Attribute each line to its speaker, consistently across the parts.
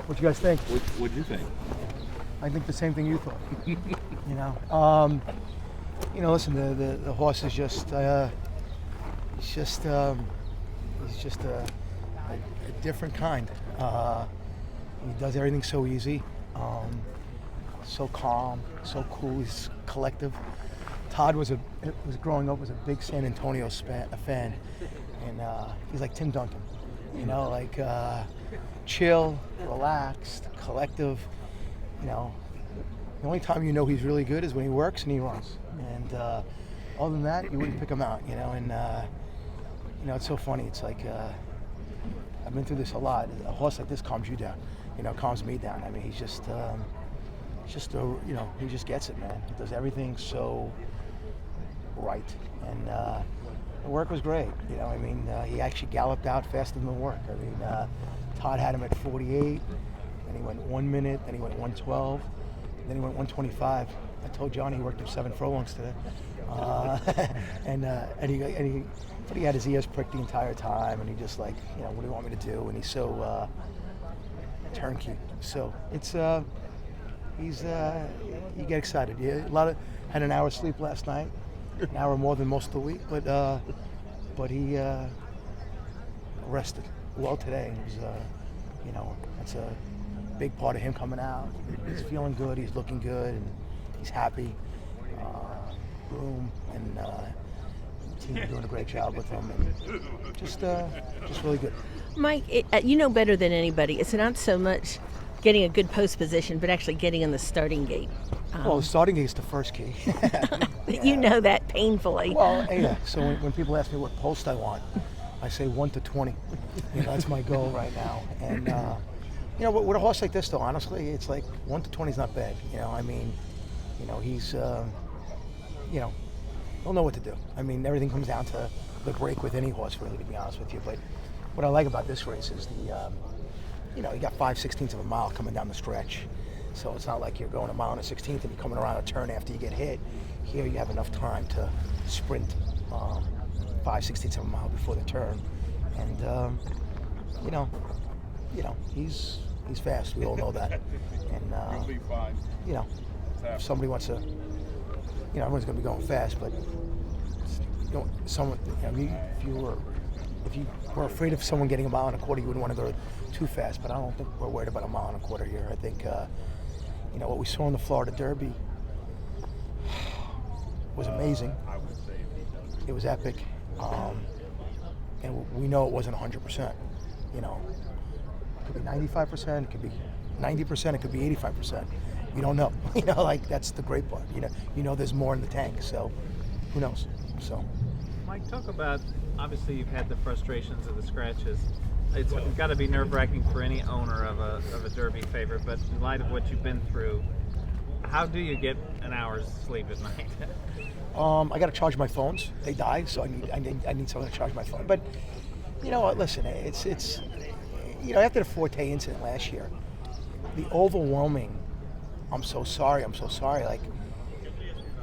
Speaker 1: What you guys think?
Speaker 2: What'd you think?
Speaker 1: I think the same thing you thought. Listen, the horse is just he's just a different kind. He does everything so easy, so calm, so cool. He's collective. Todd was growing up was a big San Antonio fan, and he's like Tim Duncan, chill, relaxed, collective. The only time he's really good is when he works and he runs. And other than that, you wouldn't pick him out. It's so funny. It's like I've been through this a lot. A horse like this calms you down, calms me down. I mean, he just gets it, man. He does everything so right, and the work was great. He actually galloped out faster than the work. Todd had him at 48, then he went 1 minute, then he went 112, then he went 125. I told Johnny he worked up 7 furlongs today, but he had his ears pricked the entire time, and he just what do you want me to do? And he's so turnkey. So it's you get excited. Had an hour's sleep last night, an hour more than most of the week, but he rested well today. It was that's a big part of him coming out. He's feeling good. He's looking good, and he's happy. Room and the team are doing a great job with him, and just really good.
Speaker 3: Mike, you know better than anybody. It's not so much getting a good post position, but actually getting in the starting gate.
Speaker 1: Well, the starting gate is the first key.
Speaker 3: Yeah. You know that painfully.
Speaker 1: Well, yeah. So when people ask me what post I want, I say 1 to 20. That's my goal right now. And with a horse like this, though, honestly, it's like 1 to 20 is not bad. He's he'll know what to do. Everything comes down to the break with any horse, really, to be honest with you. But what I like about this race is you got 5/16 of a mile coming down the stretch. So it's not like you're going a mile and a 16th and you're coming around a turn after you get hit. Here you have enough time to sprint 5/16 of a mile before the turn. And, he's fast. We all know that. And, if somebody wants to, everyone's going to be going fast, but if you were afraid of someone getting a mile and a quarter, you wouldn't want to go too fast. But I don't think we're worried about a mile and a quarter here. I think, what we saw in the Florida Derby was amazing. It was epic. And we know it wasn't 100%. It could be 95%, it could be 90%, it could be 85%. You don't know. That's the great part. There's more in the tank. So who knows? So.
Speaker 4: Mike, talk about, obviously you've had the frustrations of the scratches. It's got to be nerve-wracking for any owner of a Derby favorite, but in light of what you've been through, how do you get an hour's sleep at night?
Speaker 1: I got to charge my phones. They die, so I need someone to charge my phone. But listen, it's after the Forte incident last year, the overwhelming, I'm so sorry,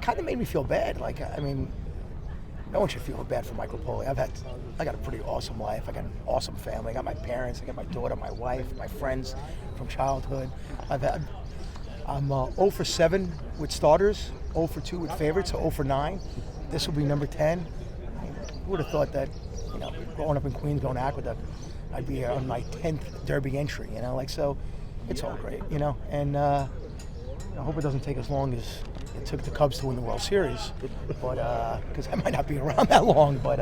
Speaker 1: kind of made me feel bad. No one should feel bad for Mike Repole. I got a pretty awesome life. I got an awesome family. I got my parents. I got my daughter, my wife, my friends from childhood. I'm 0 for 7 with starters, 0 for 2 with favorites, so 0 for 9. This will be number 10. I would have thought that, growing up in Queens, going to Aqueduct, I'd be on my 10th Derby entry. So it's all great. And I hope it doesn't take as long as it took the Cubs to win the World Series, but because I might not be around that long, but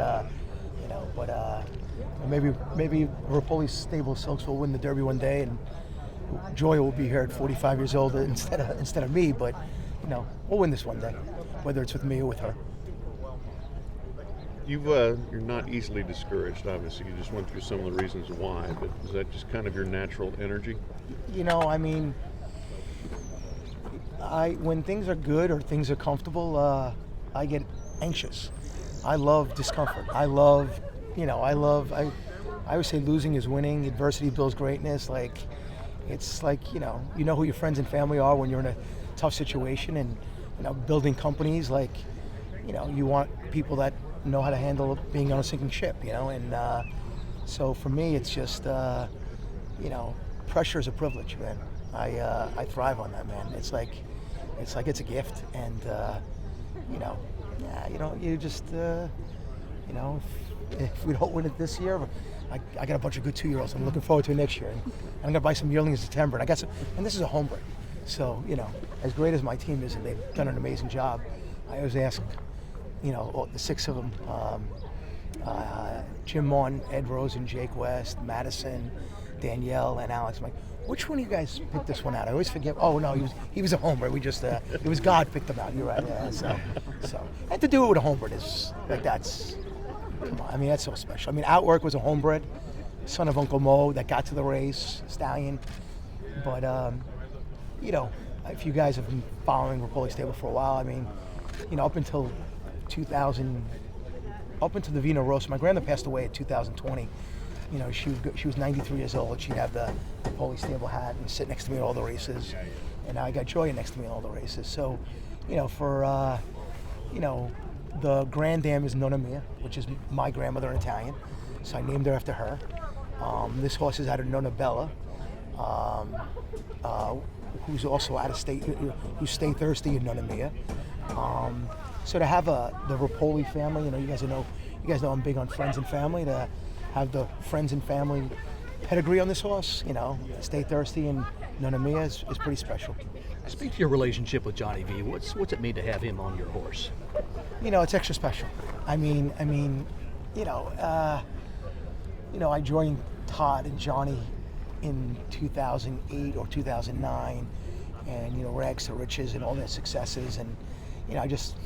Speaker 1: maybe Repole's stable Silks will win the Derby one day, and Joy will be here at 45 years old instead of me. But we'll win this one day, whether it's with me or with her.
Speaker 2: You're not easily discouraged, obviously. You just went through some of the reasons why, but is that just kind of your natural energy?
Speaker 1: When things are good or things are comfortable, I get anxious. I love discomfort. I always say losing is winning. Adversity builds greatness. It's like, you know who your friends and family are when you're in a tough situation, and, building companies, you want people that know how to handle being on a sinking ship, and so for me, it's just, pressure is a privilege, man. I thrive on that, man. It's like it's a gift, and you just if we don't win it this year, I got a bunch of good 2-year-olds. I'm looking forward to it next year, and I'm gonna buy some yearlings in September. And I got some, and this is a home break, so as great as my team is, and they've done an amazing job. I always ask, all the 6 of them, Jim Mon, Ed Rosen, Jake West, Madison, Danielle, and Alex. I'm like, which one of you guys picked this one out? I always forget. Oh no, he was a homer. We just it was God picked him out. You're right. Yeah, so and to do it with a homebred is like that's. Come on, I mean that's so special. I mean, Outwork was a homebred, son of Uncle Mo that got to the race, stallion. But if you guys have been following Repole Stable for a while, I mean, up until 2000, up until the Vino Rosso, my grandmother passed away in 2020. She was 93 years old. She'd have the Repole Stable hat and sit next to me at all the races, and now I got Joya next to me at all the races. So, the Grand Dam is Nonna Mia, which is my grandmother in Italian, so I named her after her. This horse is out of Nonna Bella, who's also out of state, who's Stay Thirsty in Nonna Mia. So to have the Repole family, you guys know I'm big on friends and family. To have the friends and family pedigree on this horse, Stay Thirsty and Nonna Mia is pretty special.
Speaker 5: Speak to your relationship with Johnny V. What's it mean to have him on your horse?
Speaker 1: It's extra special. I joined Todd and Johnny in 2008 or 2009, and rags to riches and all their successes, and I just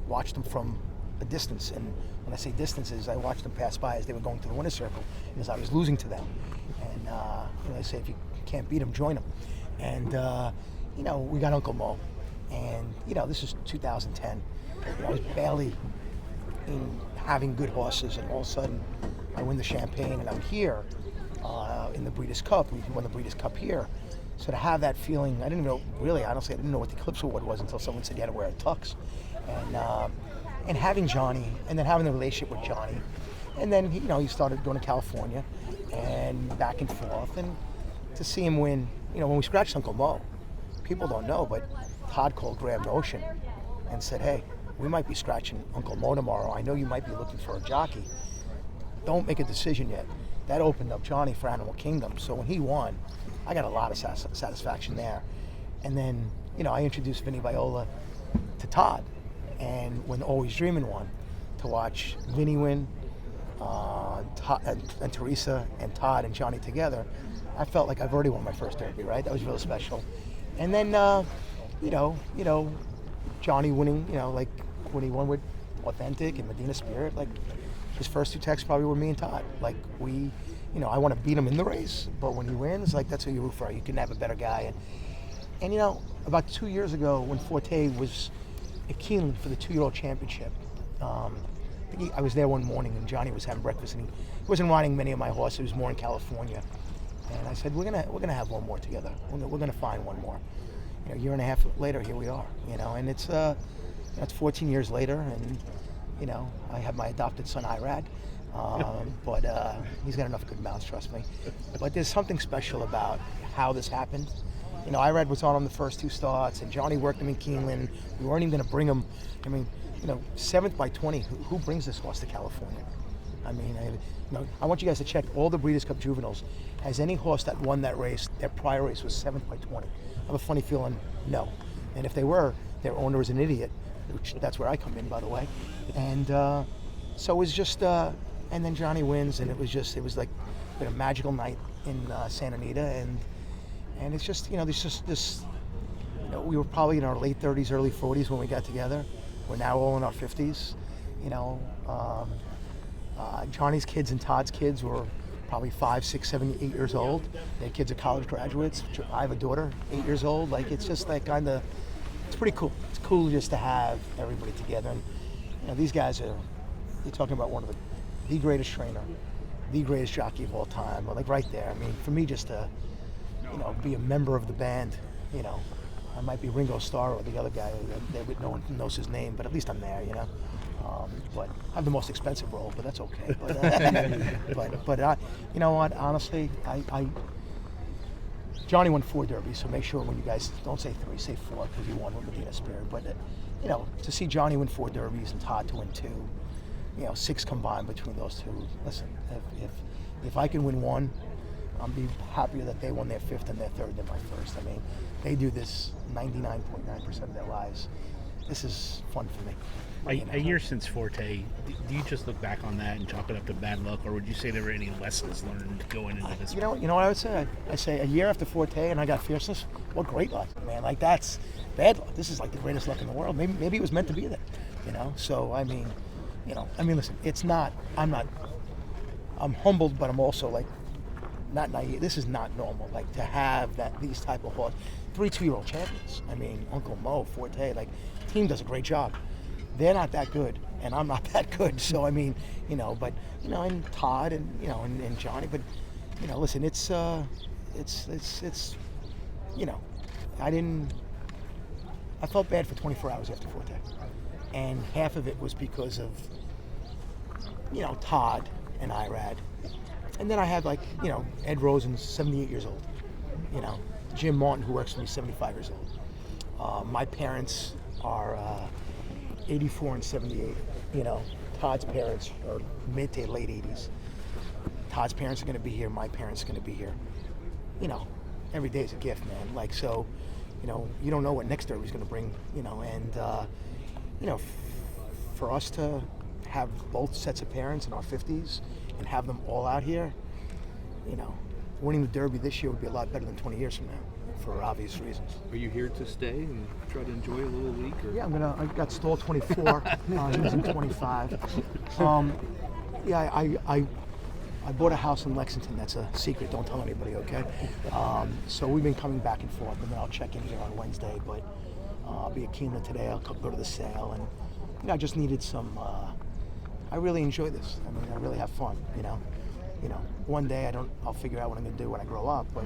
Speaker 1: watched them from a distance. And when I say distances, I watched them pass by as they were going to the winner's circle, because I was losing to them. And they say if you can't beat them, join them. And we got Uncle Mo, and this is 2010. I was barely in having good horses, and all of a sudden I win the Champagne, and I'm here in the Breeders' Cup. We won the Breeders' Cup here. So to have that feeling, I didn't know, really, honestly, I didn't know what the Eclipse Award was until someone said you had to wear a tux. And having Johnny, and then having the relationship with Johnny, and then he started going to California and back and forth, and to see him win, when we scratched Uncle Mo, people don't know, but Todd called Graham Notion and said, hey, we might be scratching Uncle Mo tomorrow. I know you might be looking for a jockey. Don't make a decision yet. That opened up Johnny for Animal Kingdom. So when he won, I got a lot of satisfaction there. And then, I introduced Vinny Viola to Todd. And when Always Dreamin' won, to watch Vinny win, and Teresa and Todd and Johnny together, I felt like I've already won my first Derby, right? That was really special. And then, Johnny winning, like when he won with Authentic and Medina Spirit, like his first 2 texts probably were me and Todd. Like I want to beat him in the race, but when he wins, like that's who you root for. You can have a better guy. And about 2 years ago when Forte was at Keeneland for the 2-year-old championship, I was there one morning and Johnny was having breakfast, and he wasn't riding many of my horses. He was more in California. And I said, we're gonna have one more together. We're gonna find one more. A year and a half later, here we are. And it's 14 years later, and I have my adopted son Irad, but he's got enough good mouths, trust me. But there's something special about how this happened. Irad was on the first 2 starts, and Johnny worked him in Keeneland. We weren't even gonna bring him. 7th by 20. Who brings this horse to California? I want you guys to check all the Breeders' Cup juveniles. Has any horse that won that race, their prior race was 7th by 20? I have a funny feeling, no. And if they were, their owner was an idiot, which that's where I come in, by the way. And so it was just, and then Johnny wins, and it was like a magical night in Santa Anita, and it's just, there's just this, we were probably in our late 30s, early 40s when we got together. We're now all in our 50s, Johnny's kids and Todd's kids were probably 5, 6, 7, 8 years old. Their kids are college graduates. I have a daughter, 8 years old. Like, it's just like it's pretty cool. It's cool just to have everybody together. And these guys you're talking about one of the greatest trainer, the greatest jockey of all time. Like right there. For me, just to, be a member of the band, I might be Ringo Starr or the other guy. No one knows his name, but at least I'm there, But I have the most expensive role, but that's okay. But you know what? Honestly, Johnny won 4 derbies, so make sure when you guys don't say 3, say 4, because he won with Medina Spirit. But you know, to see Johnny win 4 derbies and Todd to win 2, you know, 6 combined between those two. Listen, if I can win 1, I'll be happier that they won their 5th and their 3rd than my 1st. I mean, they do this 99.9% of their lives. This is fun for me.
Speaker 6: A year since Forte, do you just look back on that and chalk it up to bad luck, or would you say there were any lessons learned going into this?
Speaker 1: You know what I would say? I say a year after Forte and I got Fierceness. What great luck, man! Like that's bad luck. This is like the greatest luck in the world. Maybe it was meant to be there. You know. So I mean, listen. It's not. I'm humbled, but I'm also like not naive. This is not normal. Like to have these type of horses, 3 2-year-old champions. I mean, Uncle Mo, Forte. Like, team does a great job. They're not that good, and I'm not that good. So I mean, and Todd and and Johnny. But listen, it's I felt bad for 24 hours after Forte, and half of it was because of Todd and Irad, and then I had Ed Rosen's 78 years old, Jim Martin, who works for me, 75 years old. My parents are 84 and 78. Todd's parents are mid to late 80s. Todd's parents are going to be here. My parents are going to be here. Every day is a gift, man. Like, so, you don't know what next derby is going to bring, for us to have both sets of parents in our 50s and have them all out here, winning the derby this year would be a lot better than 20 years from now, for obvious reasons.
Speaker 5: Are you here to stay and try to enjoy a little week? Or?
Speaker 1: Yeah, I got stall 24. He was in 25. I bought a house in Lexington. That's a secret. Don't tell anybody, okay? So we've been coming back and forth, and then I'll check in here on Wednesday. But I'll be at Keeneland today. I'll go to the sale, and I just needed some. I really enjoy this. I mean, I really have fun. One day I'll figure out what I'm going to do when I grow up. But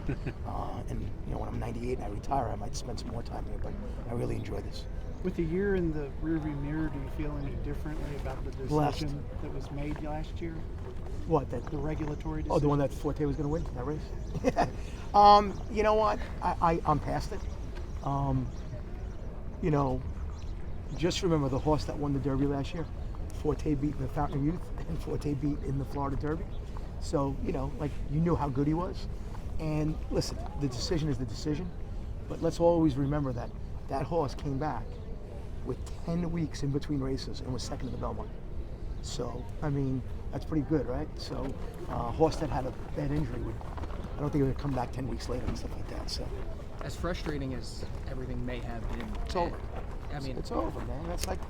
Speaker 1: and when I'm 98 and I retire, I might spend some more time here. But I really enjoy this.
Speaker 7: With the year in the rearview mirror, do you feel any differently about the decision that was made last year?
Speaker 1: What,
Speaker 7: the regulatory decision?
Speaker 1: Oh, the one that Forte was going to win, that race? You know what? I'm past it. Just remember the horse that won the Derby last year. Forte beat in the Fountain of Youth, and Forte beat in the Florida Derby. So, you knew how good he was. And listen, the decision is the decision. But let's always remember that horse came back with 10 weeks in between races and was second in the Belmont. So, I mean, that's pretty good, right? So, a horse that had a bad injury I don't think it would come back 10 weeks later and stuff like that. So,
Speaker 8: as frustrating as everything may have been,
Speaker 1: it's over.
Speaker 8: I mean,
Speaker 1: it's over, man. That's like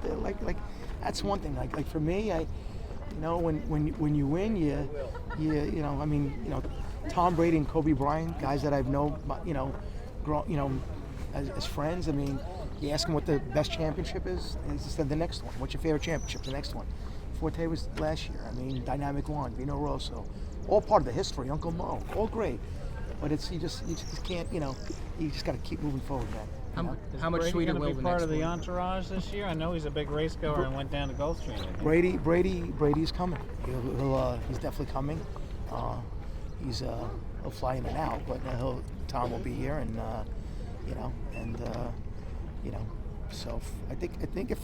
Speaker 1: that's one thing. Like for me, when you win, Tom Brady and Kobe Bryant, guys that I've known, as friends. I mean, you ask them what the best championship is, and he said the next one. What's your favorite championship? The next one. Forte was last year. I mean, Dynamic One, Vino Rosso, all part of the history. Uncle Mo, all great. But you just can't. You just got to keep moving forward, man.
Speaker 8: How much sweeter will
Speaker 4: be
Speaker 8: the
Speaker 4: part
Speaker 8: next
Speaker 4: of the
Speaker 8: one?
Speaker 4: entourage this year? I know he's a big race goer and went down to Gulfstream.
Speaker 1: Brady's coming. He's definitely coming. He'll fly in and out, but Tom will be here, and So I think if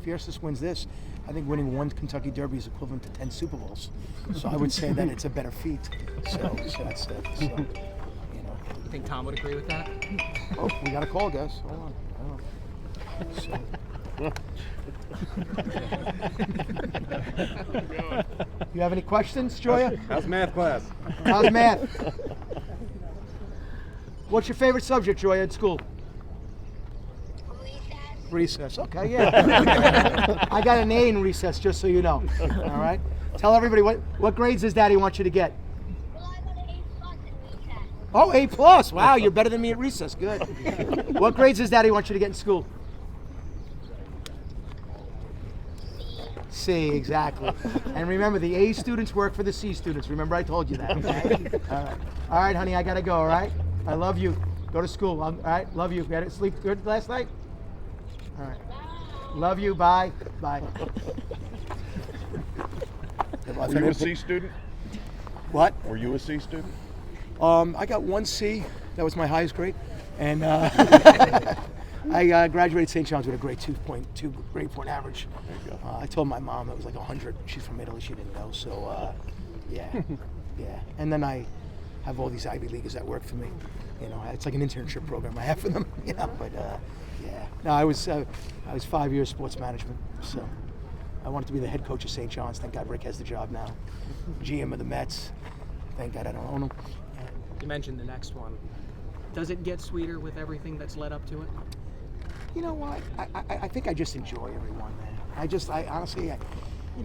Speaker 1: Fierceness wins this, I think winning 1 Kentucky Derby is equivalent to 10 Super Bowls. So I would say that it's a better feat. So that's it. So,
Speaker 8: You think Tom would agree with that?
Speaker 1: Oh, we got a call, guys. Hold on. So. You have any questions, Joya?
Speaker 9: How's math class?
Speaker 1: How's math? What's your favorite subject, Joya, at school? Recess. Okay, yeah. I got an A in recess, just so you know. All right. Tell everybody what grades does Daddy want you to get?
Speaker 10: Well, I got an A+ in recess.
Speaker 1: Oh, A+. Wow, you're better than me at recess. Good. What grades does Daddy want you to get in school? C, exactly. And remember, the A students work for the C students. Remember, I told you that. Okay? All right, honey, I gotta go. All right. I love you. Go to school. All right. Love you. You had to sleep good last night. All right. Love you. Bye. Bye.
Speaker 2: Were you a C student?
Speaker 1: What?
Speaker 2: Were you a C student?
Speaker 1: I got 1 C. That was my highest grade, and I graduated St. John's with a grade 2.2 grade point average.
Speaker 2: There you go.
Speaker 1: I told my mom it was like 100. She's from Italy. She didn't know. So yeah, yeah. And then I have all these Ivy Leaguers that work for me. You know, it's like an internship program I have for them. You know, but yeah. No, I was 5 years sports management. So I wanted to be the head coach of St. John's. Thank God Rick has the job now. GM of the Mets. Thank God I don't own them.
Speaker 8: You mentioned the next one. Does it get sweeter with everything that's led up to it?
Speaker 1: You know what? I think I just enjoy everyone, man. I honestly, you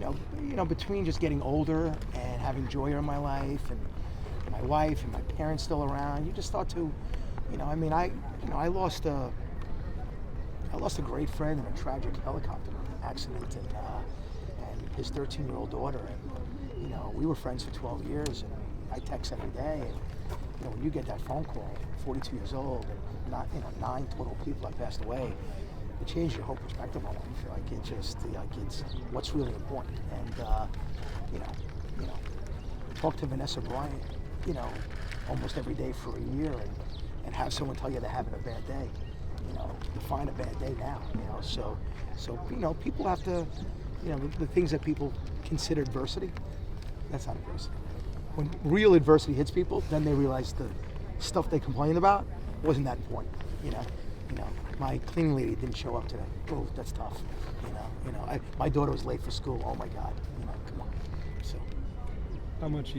Speaker 1: know, between just getting older and having joy in my life, and my wife and my parents still around, you just start to, you know, I mean, I lost a great friend in a tragic helicopter accident, and his 13-year-old daughter, and you know, we were friends for 12 years, and I text every day, and you know, when you get that phone call, 42 years old, and not, you know, 9 total people have passed away, it changed your whole perspective on life. Like it just, like it's what's really important. And you know, talk to Vanessa Bryant, you know, almost every day for a year, and have someone tell you they're having a bad day. You know, define a bad day now. You know, so you know, people have to, you know, the things that people consider adversity, that's not adversity. When real adversity hits people, then they realize the stuff they complained about wasn't that important. You know, my cleaning lady didn't show up today. Oh, that's tough. My daughter was late for school. Oh my God. You know, come on. So.
Speaker 7: How much